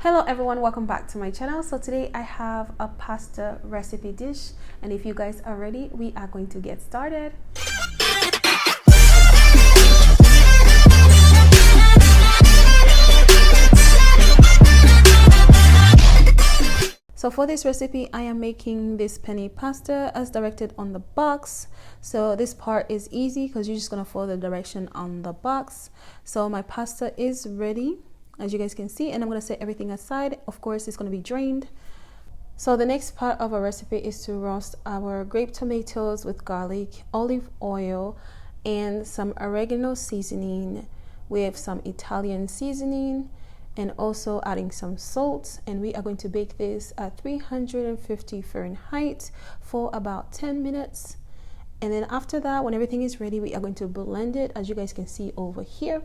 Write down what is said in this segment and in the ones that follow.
Hello everyone, welcome back to my channel. So today I have a pasta recipe dish, and if you guys are ready, we are going to get started. So for this recipe, I am making this penne pasta as directed on the box. So this part is easy because you're just gonna follow the direction on the box. So my pasta is ready, as you guys can see, and I'm going to set everything aside. Of course, it's going to be drained. So the next part of our recipe is to roast our grape tomatoes with garlic, olive oil, and some oregano seasoning. We have some Italian seasoning and also adding some salt, and we are going to bake this at 350 Fahrenheit for about 10 minutes. And then after that, when everything is ready, we are going to blend it, as you guys can see over here.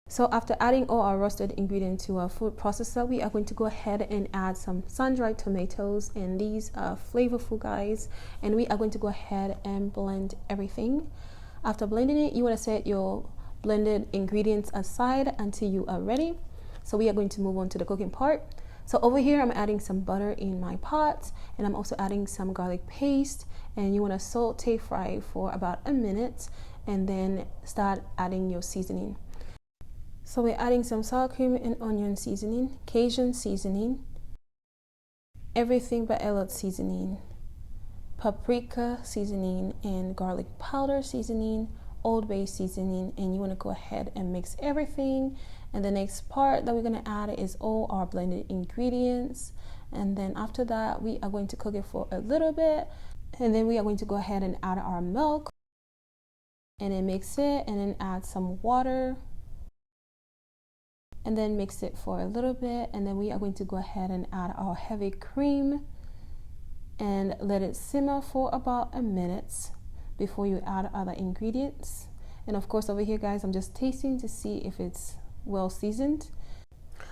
So after adding all our roasted ingredients to our food processor, we are going to go ahead and add some sun-dried tomatoes, and these are flavorful guys, and we are going to go ahead and blend everything. After blending it, you want to set your blended ingredients aside until you are ready. So we are going to move on to the cooking part. So over here, I'm adding some butter in my pot, and I'm also adding some garlic paste, and you want to saute fry for about a minute and then start adding your seasoning. So we're adding some sour cream and onion seasoning, Cajun seasoning, everything but Elote seasoning, paprika seasoning, and garlic powder seasoning, Old Bay seasoning, and you want to go ahead and mix everything. And the next part that we're going to add is all our blended ingredients, and then after that we are going to cook it for a little bit, and then we are going to go ahead and add our milk and then mix it, and then add some water and then mix it for a little bit, and then we are going to go ahead and add our heavy cream and let it simmer for about a minute before you add other ingredients. And of course over here guys, I'm just tasting to see if it's well seasoned.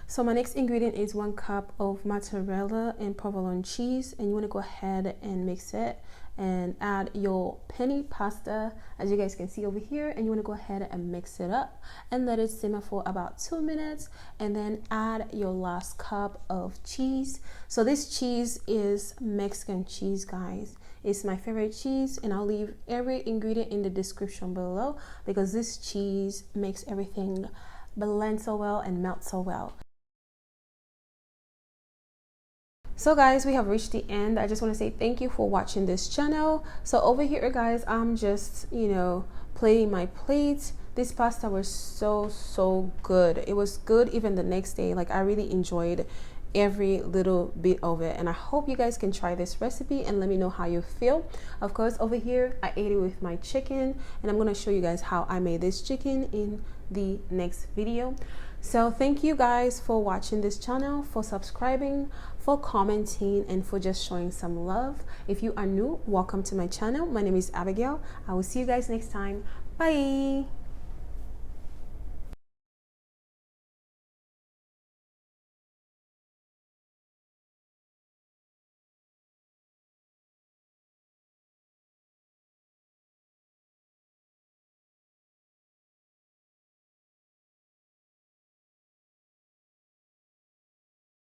So my next ingredient is 1 cup of mozzarella and provolone cheese, and you want to go ahead and mix it and add your penne pasta, as you guys can see over here, and you want to go ahead and mix it up and let it simmer for about 2 minutes, and then add your last cup of cheese. So this cheese is Mexican cheese guys. It's my favorite cheese, and I'll leave every ingredient in the description below because this cheese makes everything blend so well and melt so well. So guys, we have reached the end. I just want to say thank you for watching this channel. So over here guys, I'm just plating my plate. This pasta was so good. It was good even the next day. Like, I really enjoyed every little bit of it, and I hope you guys can try this recipe and let me know how you feel. Of course over here I ate it with my chicken, and I'm going to show you guys how I made this chicken in the next video. So thank you guys for watching this channel, for subscribing, for commenting, and for just showing some love. If you are new, welcome to my channel. My name is Abigail. I will see you guys next time. Bye.